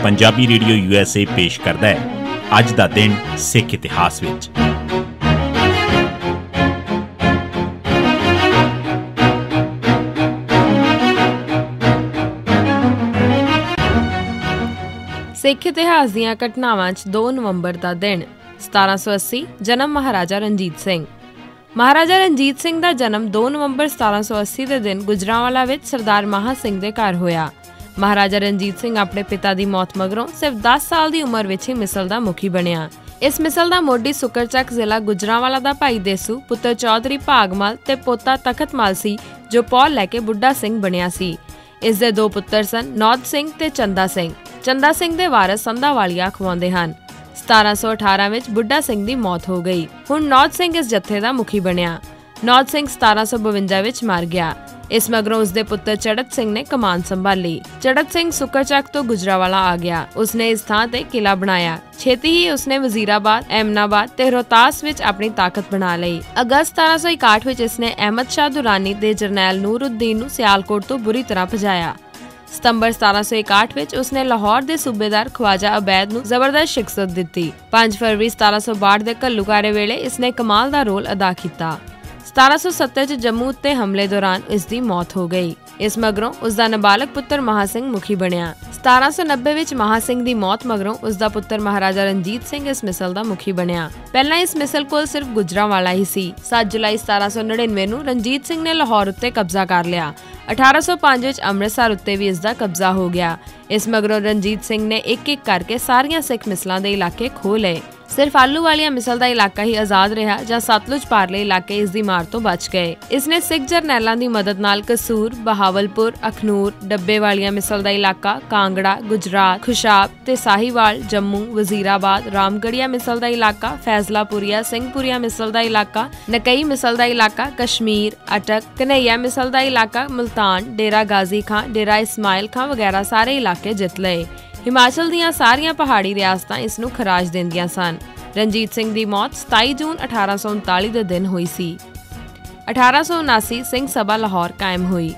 Punjabi radio USA पेश करता है अज दा दिन सिख इतिहास विच। सिख इतिहास दीआं घटनावां 2 नवंबर का दिन 1780 जन्म महाराजा रणजीत सिंह। महाराजा रणजीत सिंह का जन्म 2 नवंबर 1780 के दिन गुजरांवाला विच सरदार महा सिंह के घर होया। महाराजा रणजीत सिंह अपने पिता की मौत मगरों सिर्फ 10 साल की उम्र विच ही मिसल का मुखी बनया। इस मिसल का मोढी सुकरचक जिला गुजरांवाला का भाई देसू पुत्र चौधरी भागमल ते पोता तखतमल सी जो पौल लैके बुढ़ा सिंह बनया सी। इस दे 2 पुत्र सन नौद सिंह ते चंदा सिंह। चंदा सिंह दे वारिस संधावालिया अखवाउंदे हन। 1718 विच बुढ़ा सिंह की मौत हो गई। हुण नौद सिंह इस जत्थे का मुखी बनया। नौद सिंह 1752 विच मर गया। इस मगरों उसके पुत्र चढ़त सिंह ने कमान संभाली। चढ़त सिंह सुकरचक तो गुजरांवाला आ गया। उसने इस थां ते किला बनाया। छेती ही उसने वजीराबाद, एमनाबाद ते रोहतास विच अपनी ताकत बना लई। अगस्त 1761 विच इसने अहमद शाह दुरानी ते जरनैल नूरुद्दीन नूं सियालकोट तो बुरी तरह भजाया। सितंबर 1761 विच उसने लाहौर के सूबेदार ख्वाजा अबैद नूं जबरदस्त शिकस्त दी। 5 फरवरी 1762 के घल्लूकारे वेले इसने कमाल का रोल अदा किया। 1770 च जम्मू उत्ते हमले दौरान इसकी मौत हो गई। इस मगरों उसका नाबालग पुत्र महा सिंह मुखी बनया। 1790 विच महा सिंह की मौत मगरों उसका पुत्र महाराजा रणजीत सिंह इस मिसल का मुखी बनया। पहला इस मिसल कोल सिर्फ गुजरांवाला ही सी। 7 जुलाई 1799 नूं रणजीत सिंह ने लाहौर उत्ते कब्जा कर लिया। 1805 विच अमृतसर उत्ते भी इसका कब्जा हो गया। इस मगरों रणजीत सिंह ने एक करके सारियां सिख मिसलों के इलाके खो लए। सिर्फ आलूवालिया मिसल का इलाका ही आजाद रहा जहां सतलुज पारले इलाके इसकी मार तो बच गए। इसने सिख जरनैलों की मदद नाल कसूर, बहावलपुर, अखनूर, डब्बेवालिया मिसल का इलाका, कांगड़ा, गुजरात, खुशाब ते साहिवाल, जम्मू, वजीराबाद, रामगढ़िया मिसल का इलाका, फैजलापुरिया, सिंहपुरिया मिसल का इलाका, नकई मिसल का इलाका, कश्मीर, अटक, कन्हैया मिसल का इलाका, मुल्तान, डेरा गाजी खां, डेरा इस्माइल खां वगैरह सारे इलाके जित लए। हिमाचल दीआं सारियां पहाड़ी रियासतां इसनूं खराज दिंदियां सन। रणजीत सिंह की मौत 27 जून 1839 के दिन हुई सी। 1879 सिंह सभा लाहौर कायम हुई।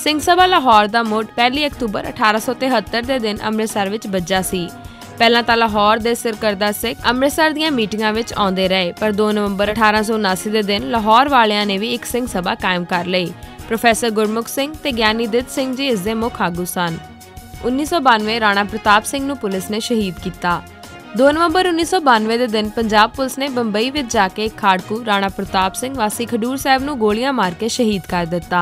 सिंह सभा लाहौर का मुड़ 1 अक्तूबर 1873 के दिन अमृतसर विच बज्जा सी। पहला तां लाहौर दे सिरकरदा सिख अमृतसर दीआं मीटिंगां विच आउंदे रहे, पर 2 नवंबर 1879 के दिन लाहौर वालियां ने भी एक सिंह सभा कायम कर लई। प्रोफैसर गुरमुख सिंह ते ज्ञानी दित सिंह जी इसदे मुख आगू सन। 1992 राणा प्रताप सिंह नूं पुलिस ने शहीद किया। 2 नवंबर 1992 के दिन पंजाब पुलिस ने बंबई विच जाके खाड़कू राणा प्रताप सिंह वासी खडूर साहब नूं गोलियां मार के शहीद कर दिता।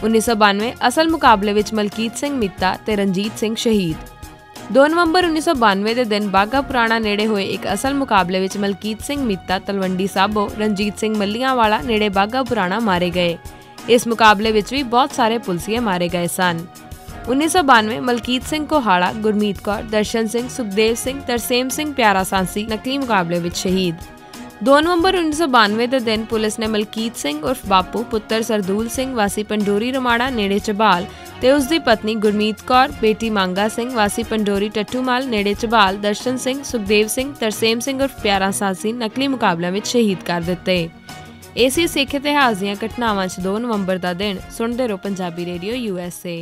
1992 असल मुकाबले विच मलकीत सिंह मीता ते रणजीत सिंह शहीद। 2 नवंबर 1992 के दिन बाघा पुराणा नेड़े हुए एक असल मुकाबले विच मलकीत सिंह मीता तलवंडी साबो, रणजीत सिंह मल्लियावाला नेड़े बाघा पुराणा मारे गए। इस मुकाबले विच भी बहुत सारे पुलिसिए मारे गए सन। 1992 मलकीत सिंह कोहाड़ा, गुरमीत कौर, दर्शन सिंह, सुखदेव सिंह, तरसेम सिंह प्यारा सांसी नकली मुकाबले विच शहीद। 2 नवंबर 1992 के दिन पुलिस ने मलकीत सिंह उर्फ बापू पुत्र सरदूल सिंह वासी पंडोरी रमाड़ा नेड़े चबाल ते उसकी पत्नी गुरमीत कौर बेटी मांगा सिंह वासी पंडोरी टट्टूमाल नेड़े चबाल, दर्शन सिंह, सुखदेव सिंह, तरसेम सिंह उर्फ प्यारा सांसी नकली मुकाबलों में शहीद कर दिते। इसी सिख इतिहास दीआं घटनावां 2 नवंबर का दिन सुनते रहो पंजाबी रेडियो USA।